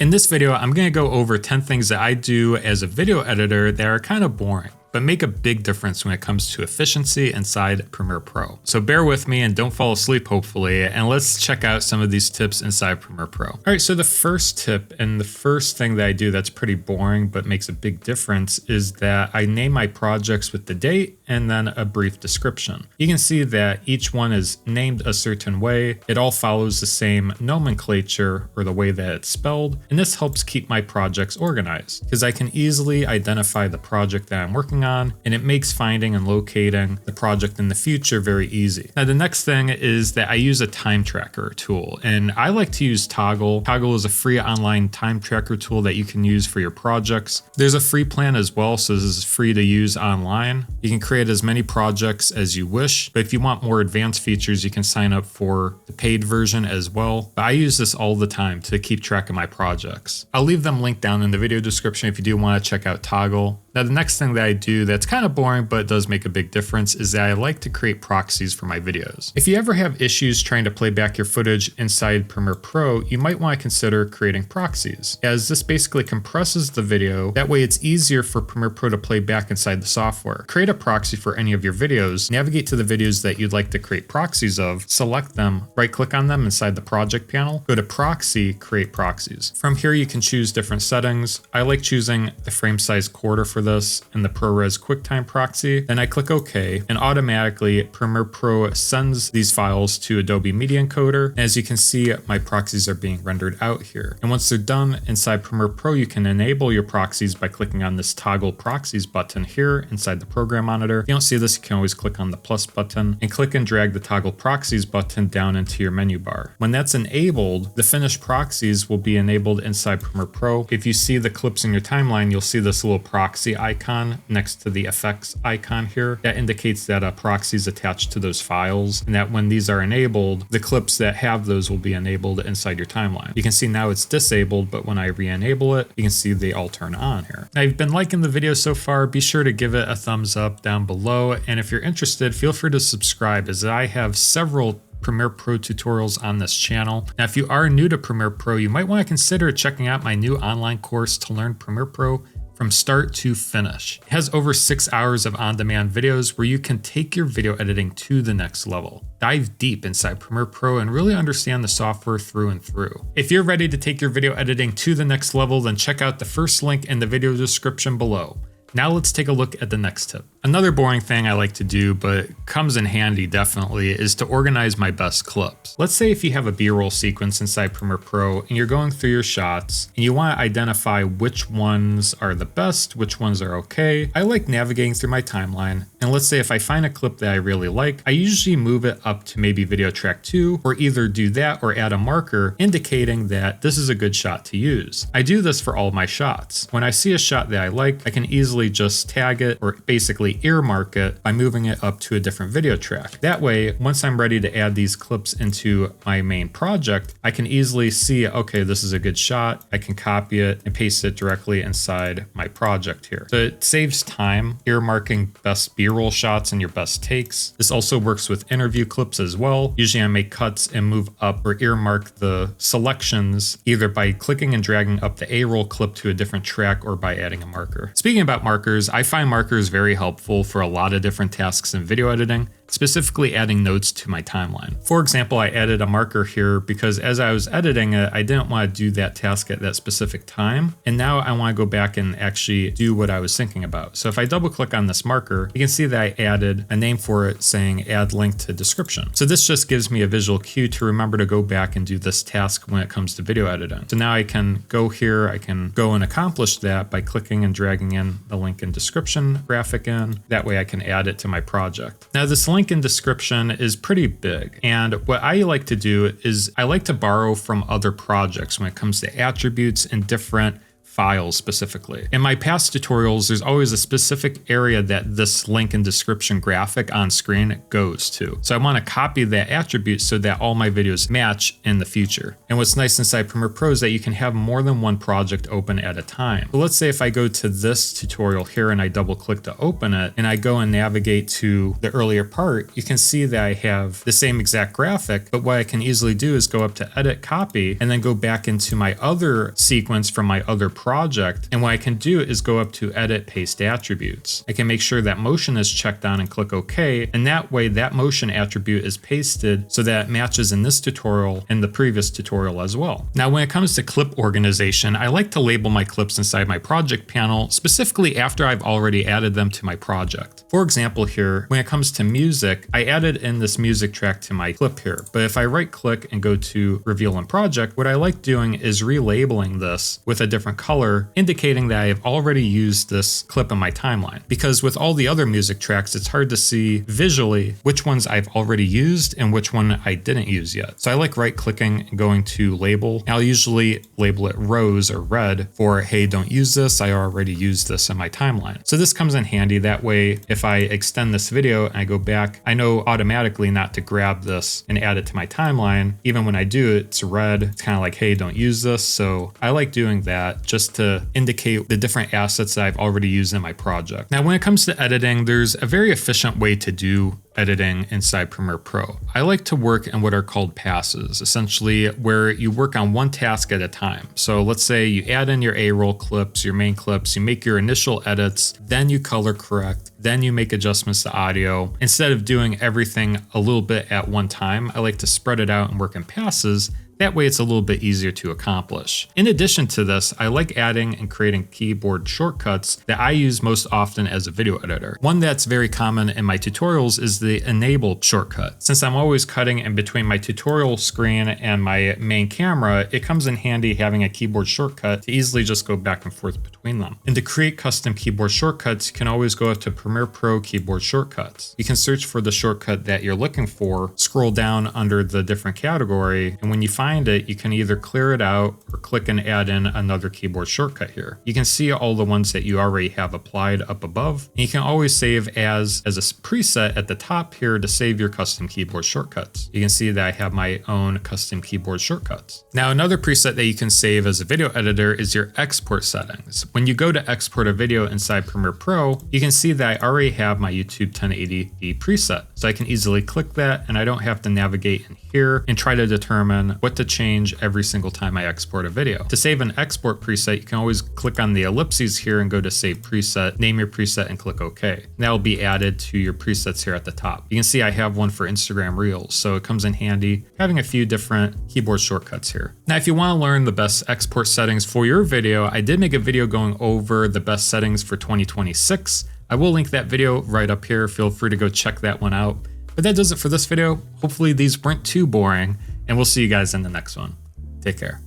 In this video, I'm going to go over 10 things that I do as a video editor that are kind of boring, but make a big difference when it comes to efficiency inside Premiere Pro. So bear with me and don't fall asleep, hopefully, and let's check out some of these tips inside Premiere Pro. All right, so the first tip and the first thing that I do that's pretty boring but makes a big difference is that I name my projects with the date and then a brief description. You can see that each one is named a certain way. It all follows the same nomenclature or the way that it's spelled, and this helps keep my projects organized because I can easily identify the project that I'm working on, and it makes finding and locating the project in the future very easy. Now, the next thing is that I use a time tracker tool, and I like to use Toggle. Toggle is a free online time tracker tool that you can use for your projects. There's a free plan as well, so this is free to use online. You can create as many projects as you wish, but if you want more advanced features, you can sign up for the paid version as well. But I use this all the time to keep track of my projects. I'll leave them linked down in the video description if you do want to check out Toggle. Now, the next thing that I do that's kind of boring but does make a big difference is that I like to create proxies for my videos. If you ever have issues trying to play back your footage inside Premiere Pro, you might want to consider creating proxies, as this basically compresses the video. That way it's easier for Premiere Pro to play back inside the software. Create a proxy for any of your videos, navigate to the videos that you'd like to create proxies of, select them, right-click on them inside the project panel, go to Proxy, Create Proxies. From here you can choose different settings. I like choosing the frame size quarter for this and the ProRes QuickTime proxy. Then I click OK, and automatically Premiere Pro sends these files to Adobe Media Encoder. As you can see, my proxies are being rendered out here. And once they're done inside Premiere Pro, you can enable your proxies by clicking on this Toggle Proxies button here inside the program monitor. If you don't see this, you can always click on the plus button and click and drag the Toggle Proxies button down into your menu bar. When that's enabled, the finished proxies will be enabled inside Premiere Pro. If you see the clips in your timeline, you'll see this little proxy icon next to the effects icon here. That indicates that a proxy is attached to those files, and that when these are enabled, the clips that have those will be enabled inside your timeline. You can see now it's disabled, but when I re-enable it, you can see they all turn on here. Now, I've been liking the video so far. Be sure to give it a thumbs up down below, and if you're interested, feel free to subscribe, as I have several Premiere Pro tutorials on this channel. Now, if you are new to Premiere Pro, you might want to consider checking out my new online course to learn Premiere Pro from start to finish. It has over 6 hours of on-demand videos where you can take your video editing to the next level. Dive deep inside Premiere Pro and really understand the software through and through. If you're ready to take your video editing to the next level, then check out the first link in the video description below. Now let's take a look at the next tip. Another boring thing I like to do, but comes in handy definitely, is to organize my best clips. Let's say if you have a B-roll sequence inside Premiere Pro and you're going through your shots and you want to identify which ones are the best, which ones are okay. I like navigating through my timeline, and let's say if I find a clip that I really like, I usually move it up to maybe video track 2, or either do that or add a marker indicating that this is a good shot to use. I do this for all of my shots. When I see a shot that I like, I can easily just tag it or basically earmark it by moving it up to a different video track. That way, once I'm ready to add these clips into my main project, I can easily see, okay, this is a good shot. I can copy it and paste it directly inside my project here. So it saves time earmarking best B-roll shots and your best takes. This also works with interview clips as well. Usually I make cuts and move up or earmark the selections either by clicking and dragging up the A-roll clip to a different track or by adding a marker. Speaking about markers, I find markers very helpful for a lot of different tasks in video editing, specifically adding notes to my timeline. For example, I added a marker here because as I was editing it, I didn't want to do that task at that specific time. And now I want to go back and actually do what I was thinking about. So if I double click on this marker, you can see that I added a name for it saying add link to description. So this just gives me a visual cue to remember to go back and do this task when it comes to video editing. So now I can go here, I can go and accomplish that by clicking and dragging in the link and description graphic in. That way I can add it to my project. Now this link in description is pretty big, and what I like to do is I like to borrow from other projects when it comes to attributes and different files specifically. In my past tutorials, there's always a specific area that this link and description graphic on screen goes to. So I want to copy that attribute so that all my videos match in the future. And what's nice inside Premiere Pro is that you can have more than one project open at a time. So let's say if I go to this tutorial here and I double click to open it and I go and navigate to the earlier part, you can see that I have the same exact graphic, but what I can easily do is go up to edit, copy, and then go back into my other sequence from my other project. And what I can do is go up to edit, paste attributes. I can make sure that motion is checked on and click OK. And that way that motion attribute is pasted so that it matches in this tutorial and the previous tutorial as well. Now, when it comes to clip organization, I like to label my clips inside my project panel, specifically after I've already added them to my project. For example here, when it comes to music, I added in this music track to my clip here. But if I right click and go to reveal in project, what I like doing is relabeling this with a different color, indicating that I have already used this clip in my timeline. Because with all the other music tracks, it's hard to see visually which ones I've already used and which one I didn't use yet. So I like right clicking and going to label. I'll usually label it rose or red for, hey, don't use this. I already used this in my timeline. So this comes in handy. That way, if I extend this video and I go back, I know automatically not to grab this and add it to my timeline. Even when I do it, it's red. It's kind of like, hey, don't use this. So I like doing that just to indicate the different assets that I've already used in my project. Now, when it comes to editing, there's a very efficient way to do editing inside Premiere Pro. I like to work in what are called passes, essentially where you work on one task at a time. So let's say you add in your A-roll clips, your main clips, you make your initial edits, then you color correct, then you make adjustments to audio. Instead of doing everything a little bit at one time, I like to spread it out and work in passes. That way it's a little bit easier to accomplish. In addition to this, I like adding and creating keyboard shortcuts that I use most often as a video editor. One that's very common in my tutorials is the enable shortcut. Since I'm always cutting in between my tutorial screen and my main camera, it comes in handy having a keyboard shortcut to easily just go back and forth between them. And to create custom keyboard shortcuts, you can always go up to Premiere Pro keyboard shortcuts. You can search for the shortcut that you're looking for, scroll down under the different category, and when you find it, you can either clear it out or click and add in another keyboard shortcut here. You can see all the ones that you already have applied up above. And you can always save as a preset at the top here to save your custom keyboard shortcuts. You can see that I have my own custom keyboard shortcuts. Now, another preset that you can save as a video editor is your export settings. When you go to export a video inside Premiere Pro, you can see that I already have my YouTube 1080p preset. So I can easily click that and I don't have to navigate in here and try to determine what to change every single time I export a video. To save an export preset, you can always click on the ellipses here and go to save preset, name your preset and click OK. That will be added to your presets here at the top. You can see I have one for Instagram Reels, so it comes in handy having a few different keyboard shortcuts here. Now, if you want to learn the best export settings for your video, I did make a video going over the best settings for 2026. I will link that video right up here. Feel free to go check that one out. But that does it for this video. Hopefully these weren't too boring, and we'll see you guys in the next one. Take care.